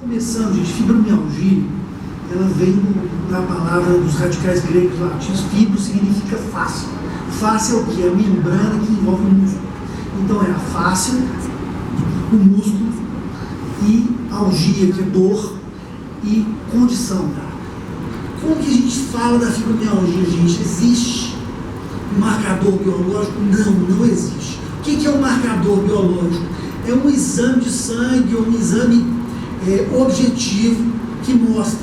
Começando, gente, fibromialgia, ela vem da palavra dos radicais gregos latinos. Fibro significa face. Face é o que? É a membrana que envolve o músculo. Então é a face, o músculo e algia, que é dor, e condição. Como que a gente fala da fibromialgia, gente? Existe um marcador biológico? Não existe. O que é um marcador biológico? É um exame de sangue ou um exame objetivo que mostra,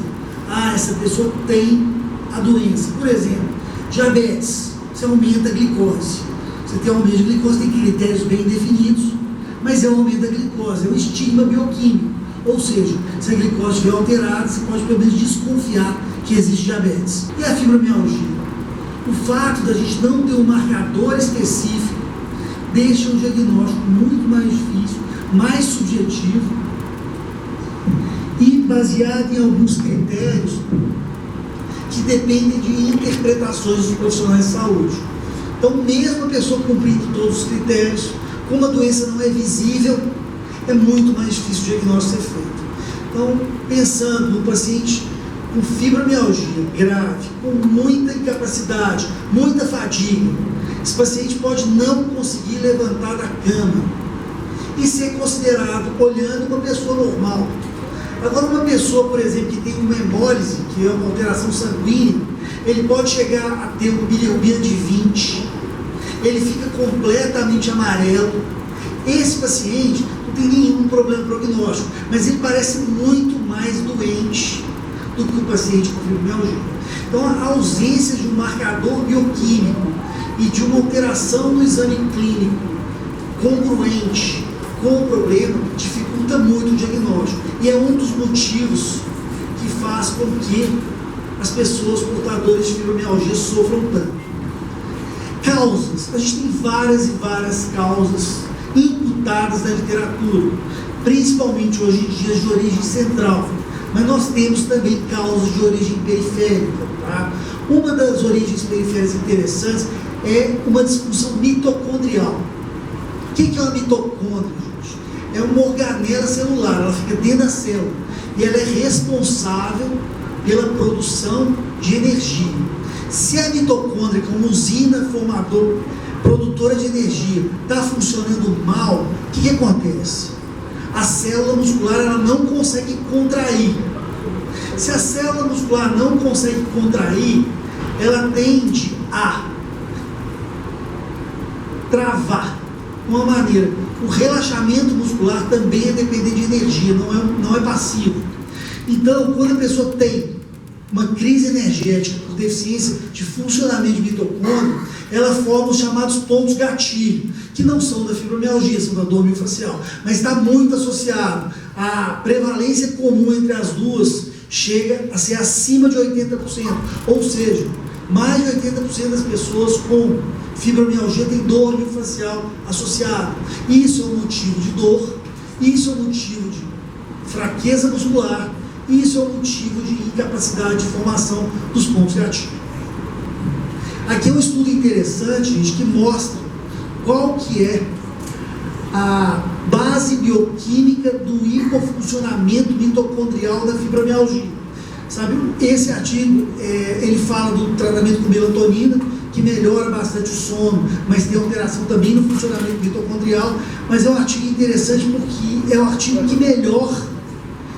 essa pessoa tem a doença. Por exemplo, diabetes, você aumenta a glicose. Você tem aumento de glicose, tem critérios bem definidos, mas é um aumento da glicose, é um estigma bioquímico. Ou seja, se a glicose estiver alterada, você pode pelo menos desconfiar que existe diabetes. E a fibromialgia? O fato da gente não ter um marcador específico deixa o diagnóstico muito mais difícil, mais subjetivo e baseado em alguns critérios que dependem de interpretações dos profissionais de saúde. Então, mesmo a pessoa cumprindo todos os critérios, como a doença não é visível, é muito mais difícil o diagnóstico ser feito. Então, pensando no paciente com fibromialgia grave, com muita incapacidade, muita fadiga, esse paciente pode não conseguir levantar da cama e ser considerado, olhando uma pessoa normal. Agora, uma pessoa, por exemplo, que tem uma hemólise, que é uma alteração sanguínea, ele pode chegar a ter um bilirrubina de 20, ele fica completamente amarelo. Esse paciente não tem nenhum problema prognóstico, mas ele parece muito mais doente do que o paciente com fibromialgia. Então, a ausência de um marcador bioquímico e de uma alteração no exame clínico congruente com o problema dificulta muito o diagnóstico. E é um dos motivos que faz com que as pessoas portadoras de fibromialgia sofram tanto. Causas. A gente tem várias e várias causas imputadas na literatura, principalmente hoje em dia de origem central. Mas nós temos também causas de origem periférica. Tá? Uma das origens periféricas interessantes é uma disfunção mitocondrial. O que é uma mitocôndria, gente? É uma organela celular, ela fica dentro da célula e ela é responsável pela produção de energia. Se a mitocôndria, que é uma usina produtora de energia, está funcionando mal, o que acontece? A célula muscular ela não consegue contrair. Se a célula muscular não consegue contrair, ela tende a travar. Uma maneira, o relaxamento muscular também é dependente de energia, não é passivo. Então, quando a pessoa tem uma crise energética por deficiência de funcionamento de mitocôndria, ela forma os chamados pontos gatilho, que não são da fibromialgia, são da dor miofascial, mas está muito associado. A prevalência comum entre as duas chega a ser acima de 80%, ou seja, mais de 80% das pessoas com fibromialgia têm dor miofascial associada. Isso é um motivo de dor, isso é um motivo de fraqueza muscular, isso é um motivo de incapacidade de formação dos pontos gatilho. Aqui é um estudo interessante, gente, que mostra qual que é a base bioquímica do hipofuncionamento mitocondrial da fibromialgia. Sabe, esse artigo, ele fala do tratamento com melatonina, que melhora bastante o sono, mas tem alteração também no funcionamento mitocondrial, mas é um artigo interessante porque é um artigo que melhor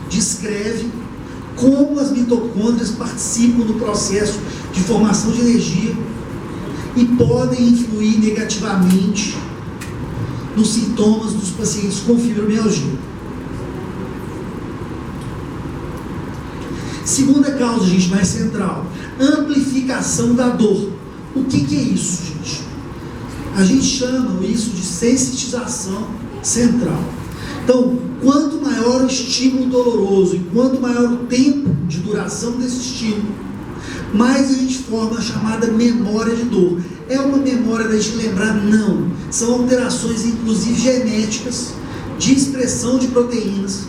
descreve como as mitocôndrias participam do processo de formação de energia e podem influir negativamente nos sintomas dos pacientes com fibromialgia. Segunda causa, gente, mais central, amplificação da dor. O que é isso, gente? A gente chama isso de sensitização central. Então, quanto maior o estímulo doloroso e quanto maior o tempo de duração desse estímulo, mais a gente forma a chamada memória de dor. É uma memória da gente lembrar? Não. São alterações, inclusive genéticas, de expressão de proteínas,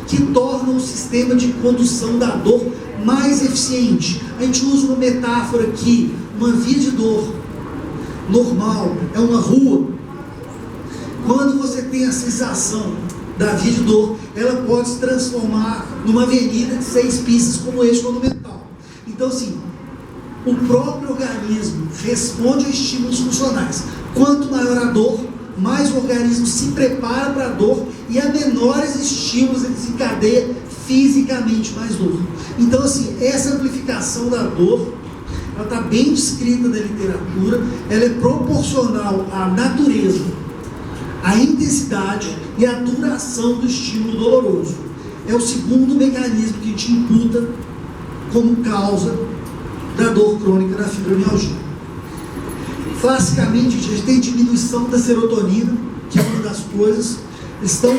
que tornam o sistema de condução da dor mais eficiente. A gente usa uma metáfora aqui, uma via de dor normal, é uma rua. Quando você tem a sensação da via de dor, ela pode se transformar numa avenida de 6 pistas como eixo monumental. Então, assim, o próprio organismo responde a estímulos funcionais. Quanto maior a dor, mais o organismo se prepara para a dor, e a menores estímulos ele desencadeia fisicamente mais dor. Então, assim, essa amplificação da dor, ela está bem descrita na literatura, ela é proporcional à natureza, à intensidade e à duração do estímulo doloroso. É o segundo mecanismo que a gente imputa como causa da dor crônica da fibromialgia. Classicamente, a gente tem diminuição da serotonina, que é uma das coisas. Estão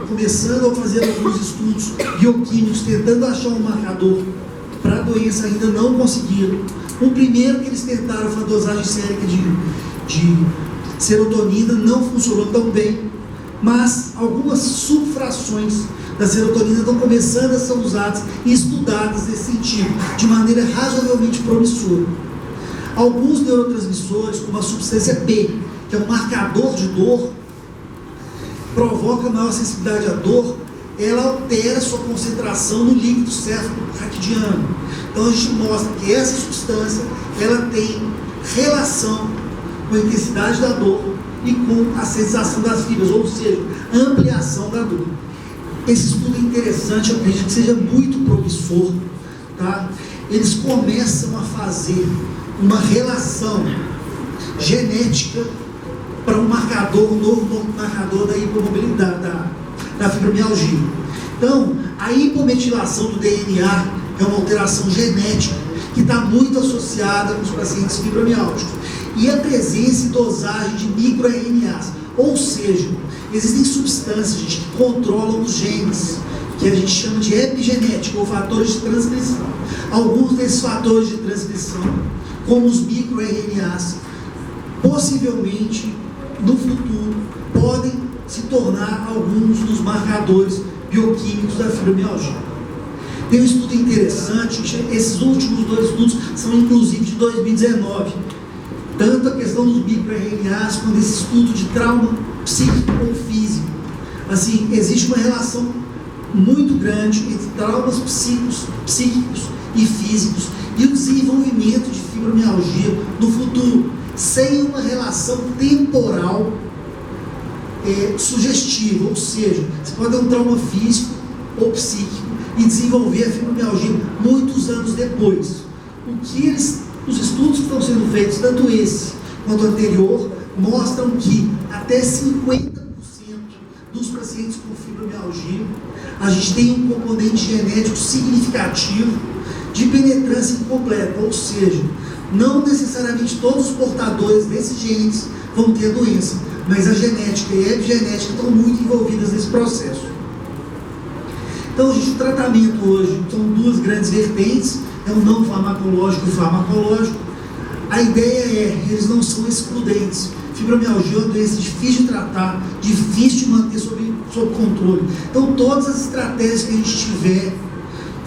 começando a fazer alguns estudos bioquímicos, tentando achar um marcador para a doença, ainda não conseguiram. O primeiro que eles tentaram foi a dosagem sérica de serotonina, não funcionou tão bem, mas algumas subfrações da serotonina estão começando a ser usadas e estudadas nesse sentido, de maneira razoavelmente promissora. Alguns neurotransmissores, como a substância B, que é um marcador de dor, provoca maior sensibilidade à dor, ela altera sua concentração no líquido céfalo-raquidiano. Então a gente mostra que essa substância, ela tem relação com a intensidade da dor e com a sensação das fibras, ou seja, ampliação da dor. Esse estudo é interessante, eu acredito que seja muito promissor, tá? Eles começam a fazer uma relação genética para um marcador, um novo marcador da hipomobilidade, da fibromialgia. Então, a hipometilação do DNA é uma alteração genética que está muito associada com os pacientes fibromialgicos. E a presença e dosagem de microRNAs, ou seja, existem substâncias, gente, que controlam os genes, que a gente chama de epigenética, ou fatores de transcrição. Alguns desses fatores de transcrição, como os microRNAs, possivelmente, no futuro, podem se tornar alguns dos marcadores bioquímicos da fibromialgia. Tem um estudo interessante, esses últimos 2 estudos são inclusive de 2019, tanto a questão dos microRNAs, quanto esse estudo de trauma psíquico ou físico. Assim, existe uma relação muito grande entre traumas psíquicos e físicos e o desenvolvimento de fibromialgia no futuro, sem uma relação temporal sugestiva, ou seja, você pode ter um trauma físico ou psíquico e desenvolver a fibromialgia muitos anos depois. Os estudos que estão sendo feitos, tanto esse quanto o anterior, mostram que até 50% dos pacientes com fibromialgia, a gente tem um componente genético significativo de penetrância incompleta, ou seja, não necessariamente todos os portadores desses genes vão ter a doença, mas a genética e a epigenética estão muito envolvidas nesse processo. Então, gente, o tratamento hoje são 2 grandes vertentes, é o não farmacológico e o farmacológico. A ideia é, eles não são excludentes. Fibromialgia é uma doença difícil de tratar, difícil de manter sob controle. Então, todas as estratégias que a gente tiver,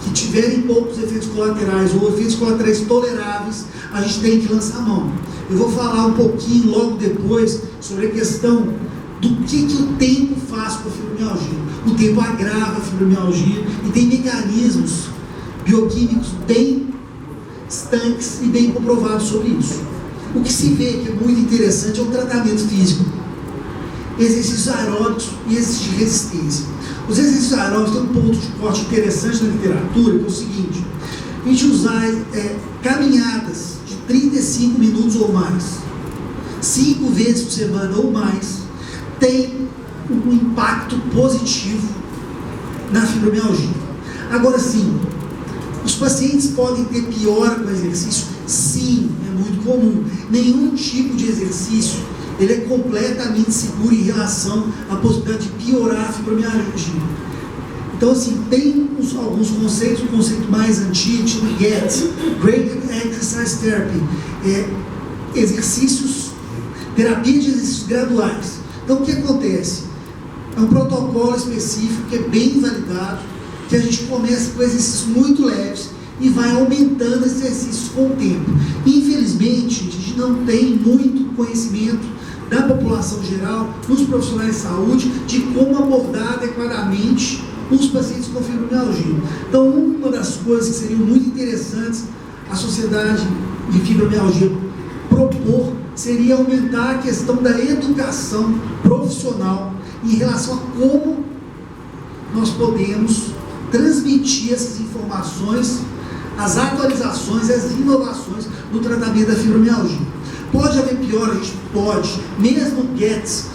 que tiverem poucos efeitos colaterais ou efeitos colaterais toleráveis, a gente tem que lançar a mão. Eu vou falar um pouquinho logo depois sobre a questão do que o tempo faz com a fibromialgia. O tempo agrava a fibromialgia e tem mecanismos bioquímicos bem estanques e bem comprovados sobre isso. O que se vê que é muito interessante é o tratamento físico, exercícios aeróbicos e exercícios de resistência. Os exercícios aeróbicos têm um ponto de corte interessante na literatura, que é o seguinte: a gente usar caminhadas de 35 minutos ou mais, 5 vezes por semana ou mais, tem um impacto positivo na fibromialgia. Agora sim, os pacientes podem ter piora com o exercício? Sim, é muito comum. Nenhum tipo de exercício ele é completamente seguro em relação à possibilidade de piorar a fibromialgia. Então, assim, tem alguns conceitos, o conceito mais antigo, chama GET, Graded Exercise Therapy, terapia de exercícios graduais. Então, o que acontece? É um protocolo específico que é bem validado, que a gente começa com exercícios muito leves e vai aumentando esses exercícios com o tempo. Infelizmente, a gente não tem muito conhecimento da população geral, nos profissionais de saúde, de como abordar adequadamente os pacientes com fibromialgia. Então, uma das coisas que seriam muito interessantes a sociedade de fibromialgia propor seria aumentar a questão da educação profissional em relação a como nós podemos transmitir essas informações, as atualizações, as inovações no tratamento da fibromialgia. Pode haver pior, a gente pode, mesmo o GETS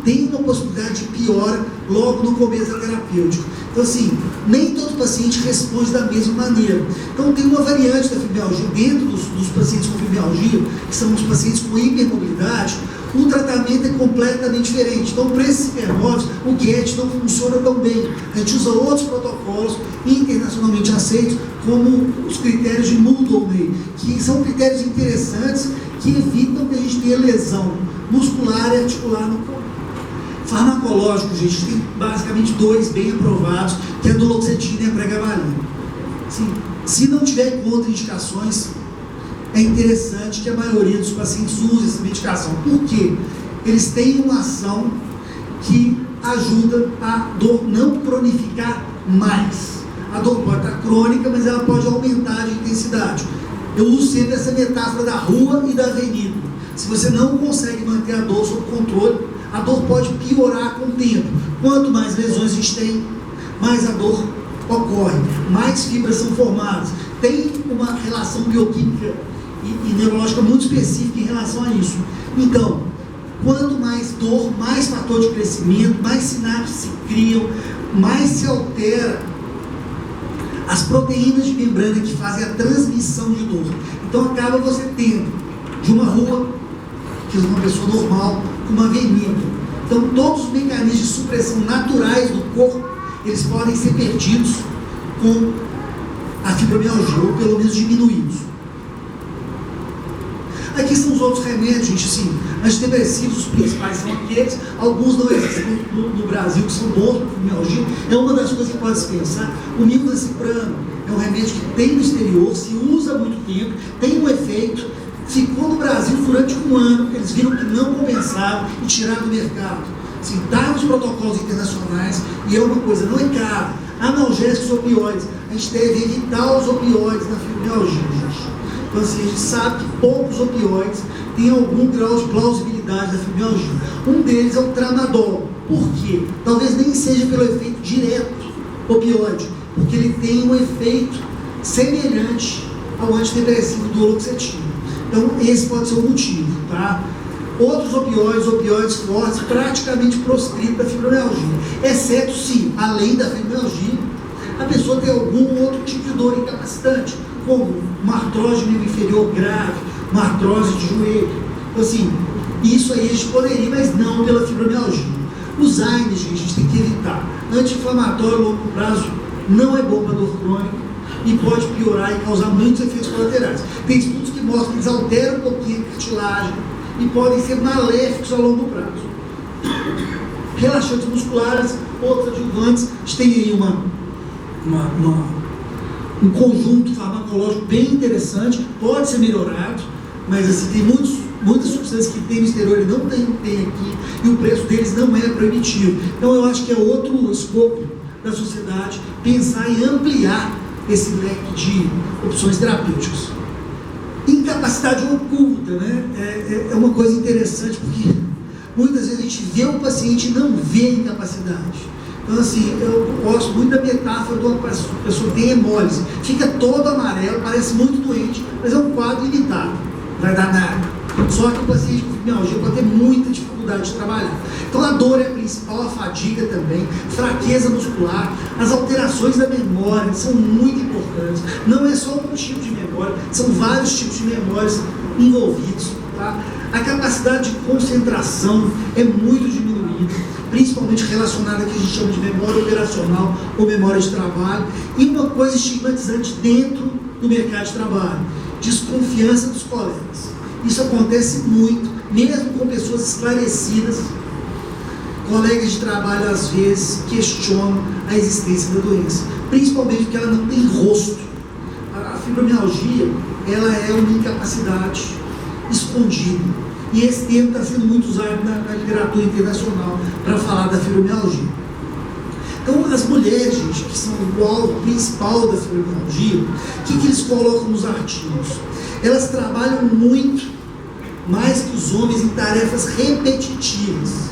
tem uma possibilidade de piora logo no começo da terapêutica. Então, assim, nem todo paciente responde da mesma maneira. Então, tem uma variante da fibromialgia dentro dos pacientes com fibromialgia, que são os pacientes com hipermobilidade. O tratamento é completamente diferente. Então, para esses hipermóveis, o GET não funciona tão bem. A gente usa outros protocolos internacionalmente aceitos, como os critérios de Moodley, que são critérios interessantes que evitam que a gente tenha lesão muscular e articular no corpo. Farmacológico, gente, tem basicamente 2 bem aprovados, que é a duloxetina e a pregabalina. Se não tiver contraindicações, é interessante que a maioria dos pacientes use essa medicação. Por quê? Eles têm uma ação que ajuda a dor não cronificar mais. A dor pode estar crônica, mas ela pode aumentar de intensidade. Eu uso sempre essa metáfora da rua e da avenida. Se você não consegue manter a dor sob controle, a dor pode piorar com o tempo. Quanto mais lesões a gente tem, mais a dor ocorre, mais fibras são formadas. Tem uma relação bioquímica e neurológica muito específica em relação a isso. Então, quanto mais dor, mais fator de crescimento, mais sinapses se criam, mais se altera as proteínas de membrana que fazem a transmissão de dor. Então, acaba você tendo de uma rua, que é uma pessoa normal, com uma avenida. Então, todos os mecanismos de supressão naturais do corpo, eles podem ser perdidos com a fibromialgia, ou pelo menos diminuídos. Aqui são os outros remédios, gente, assim, antidepressivos, os principais são aqueles, alguns não existem no Brasil, que são bons para fibromialgia. É uma das coisas que pode se pensar. O milnaciclano é um remédio que tem no exterior, se usa há muito tempo, tem um efeito, ficou no Brasil durante 1 ano, eles viram que não compensava e tiraram do mercado. Assim, está nos protocolos internacionais e é uma coisa, não é caro. Analgésicos, opioides, a gente deve evitar os opioides na fibromialgia, gente. Então, assim, a gente sabe que poucos opioides têm algum grau de plausibilidade da fibromialgia. Um deles é o tramadol. Por quê? Talvez nem seja pelo efeito direto opioide, porque ele tem um efeito semelhante ao antidepressivo do duloxetina. Então, esse pode ser o motivo, tá? Outros opioides fortes, praticamente proscritos da fibromialgia, exceto se, além da fibromialgia, a pessoa tem algum outro tipo de dor incapacitante, como uma artrose de membro inferior grave, uma artrose de joelho. Então, assim, isso aí a gente poderia, mas não pela fibromialgia. Os AINES, gente, a gente tem que evitar. Anti-inflamatório a longo prazo não é bom para dor crônica e pode piorar e causar muitos efeitos colaterais. Tem estudos que mostram que eles alteram um pouquinho a cartilagem e podem ser maléficos a longo prazo. Relaxantes musculares, outros adjuvantes, a gente tem aí um conjunto farmacológico bem interessante, pode ser melhorado, mas assim, tem muitas substâncias que tem no exterior e não tem aqui, e o preço deles não é proibitivo. Então eu acho que é outro escopo da sociedade pensar em ampliar esse leque de opções terapêuticas. Incapacidade oculta, né? É uma coisa interessante, porque muitas vezes a gente vê o paciente e não vê a incapacidade. Então, assim, eu gosto muito da metáfora de uma pessoa que tem hemólise, fica todo amarelo, parece muito doente, mas é um quadro limitado, não vai dar nada. Só que o paciente com fibromialgia pode ter muita dificuldade de trabalhar. Então, a dor é a principal, a fadiga também, fraqueza muscular, as alterações da memória são muito importantes. Não é só um tipo de memória, são vários tipos de memórias envolvidos. Tá? A capacidade de concentração é muito diminuída, principalmente relacionada ao que a gente chama de memória operacional ou memória de trabalho, e uma coisa estigmatizante dentro do mercado de trabalho, desconfiança dos colegas. Isso acontece muito, mesmo com pessoas esclarecidas. Colegas de trabalho, às vezes, questionam a existência da doença, principalmente porque ela não tem rosto. A fibromialgia, ela é uma incapacidade escondida. E esse termo está sendo muito usado na literatura internacional para falar da fibromialgia. Então, as mulheres, gente, que são o alvo principal da fibromialgia, o que eles colocam nos artigos? Elas trabalham muito mais que os homens em tarefas repetitivas.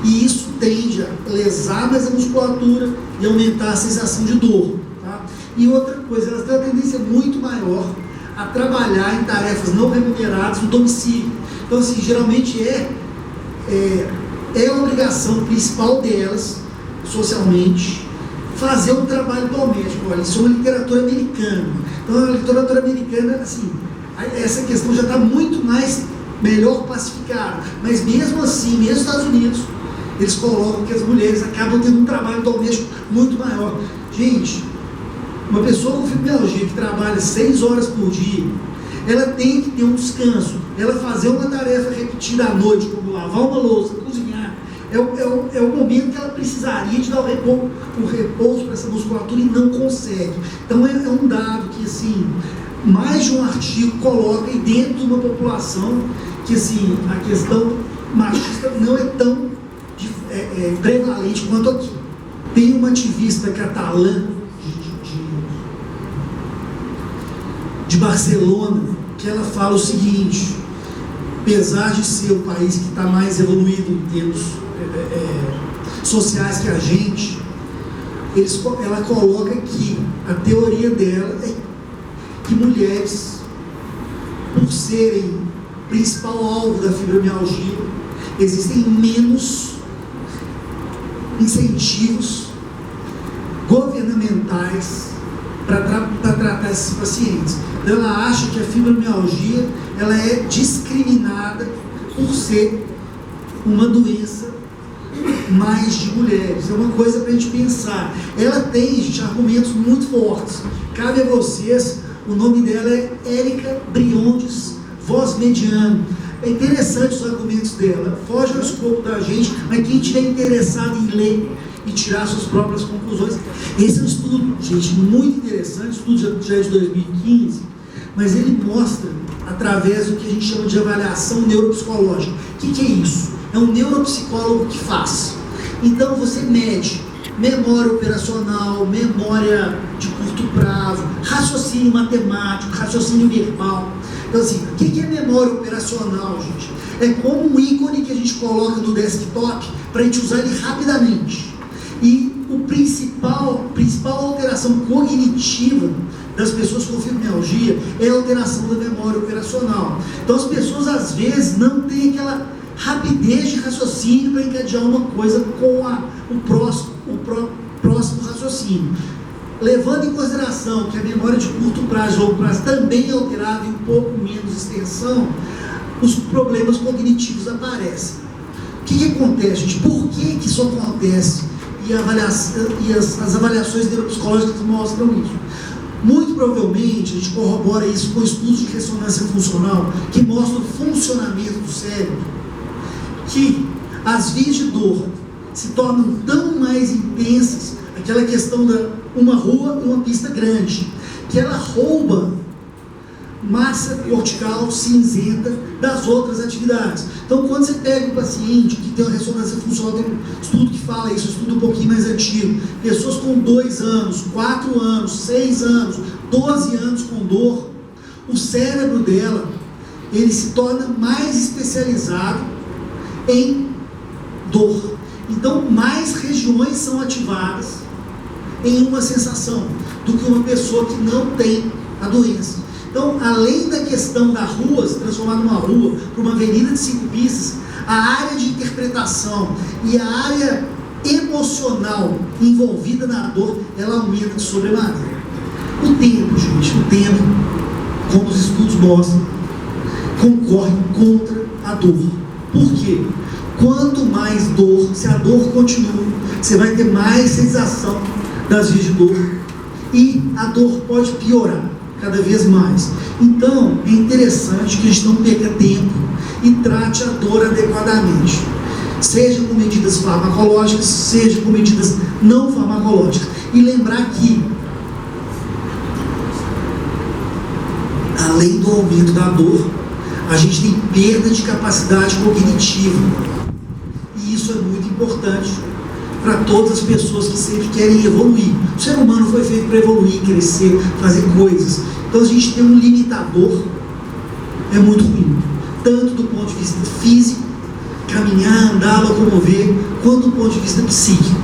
E isso tende a lesar mais a musculatura e aumentar a sensação de dor. Tá? E outra coisa, elas têm uma tendência muito maior a trabalhar em tarefas não remuneradas no domicílio. Então, assim, geralmente é a obrigação principal delas, socialmente, fazer um trabalho doméstico. Olha, isso é uma literatura americana. Então, a literatura americana, assim, essa questão já está muito mais melhor pacificada. Mas mesmo assim, mesmo nos Estados Unidos, eles colocam que as mulheres acabam tendo um trabalho doméstico muito maior. Gente, uma pessoa com fibromialgia que trabalha 6 horas por dia, ela tem que ter um descanso. Ela fazer uma tarefa repetida à noite, como lavar uma louça, cozinhar, é o momento que ela precisaria de dar o repouso para essa musculatura e não consegue. Então é um dado que, assim, mais de um artigo coloca, e dentro de uma população que, assim, a questão machista não é tão prevalente quanto aqui. Tem uma ativista catalã de Barcelona que ela fala o seguinte: apesar de ser o país que está mais evoluído em termos sociais que a gente, ela coloca que a teoria dela é que mulheres, por serem principal alvo da fibromialgia, existem menos incentivos governamentais para tratar esses pacientes. Então, ela acha que a fibromialgia ela é discriminada por ser uma doença mais de mulheres. É uma coisa para a gente pensar. Ela tem, gente, argumentos muito fortes. Cabe a vocês, o nome dela é Érica Briondes Vosmediano. É interessante os argumentos dela, foge ao escopo da gente, mas quem estiver interessado em ler e tirar suas próprias conclusões. Esse é um estudo, gente, muito interessante, o estudo já é de 2015, mas ele mostra, através do que a gente chama de avaliação neuropsicológica. O que é isso? É um neuropsicólogo que faz. Então você mede memória operacional, memória de curto prazo, raciocínio matemático, raciocínio verbal. Então, assim, o que é memória operacional, gente? É como um ícone que a gente coloca no desktop para a gente usar ele rapidamente. E a principal alteração cognitiva das pessoas com fibromialgia é a alteração da memória operacional. Então, as pessoas, às vezes, não têm aquela rapidez de raciocínio para encadear uma coisa com o próximo raciocínio. Levando em consideração que a memória de curto prazo e longo prazo também é alterada em um pouco menos extensão, os problemas cognitivos aparecem. O que acontece, gente? Por que isso acontece? E as avaliações neuropsicológicas mostram isso. Muito provavelmente, a gente corrobora isso com estudos de ressonância funcional que mostram o funcionamento do cérebro, que as vias de dor se tornam tão mais intensas, aquela questão da uma rua e uma pista grande, que ela rouba massa cortical cinzenta das outras atividades. Então, quando você pega um paciente que tem uma ressonância funcional, tem um estudo que fala isso, um estudo um pouquinho mais antigo, pessoas com 2 anos, 4 anos, 6 anos, 12 anos com dor, o cérebro dela, ele se torna mais especializado em dor. Então, mais regiões são ativadas em uma sensação do que uma pessoa que não tem a doença. Então, além da questão da rua, se transformar numa rua, para uma avenida de 5 pistas, a área de interpretação e a área emocional envolvida na dor, ela aumenta de sobremaneira. O tempo, gente, como os estudos mostram, concorre contra a dor. Por quê? Quanto mais dor, se a dor continua, você vai ter mais sensação das vias de dor e a dor pode piorar cada vez mais. Então, é interessante que a gente não perca tempo e trate a dor adequadamente, seja com medidas farmacológicas, seja com medidas não farmacológicas. E lembrar que, além do aumento da dor, A gente tem perda de capacidade cognitiva. E isso é muito importante para todas as pessoas que sempre querem evoluir. O ser humano foi feito para evoluir, crescer, fazer coisas. Então a gente tem um limitador, é muito ruim. Tanto do ponto de vista físico, caminhar, andar, locomover, quanto do ponto de vista psíquico.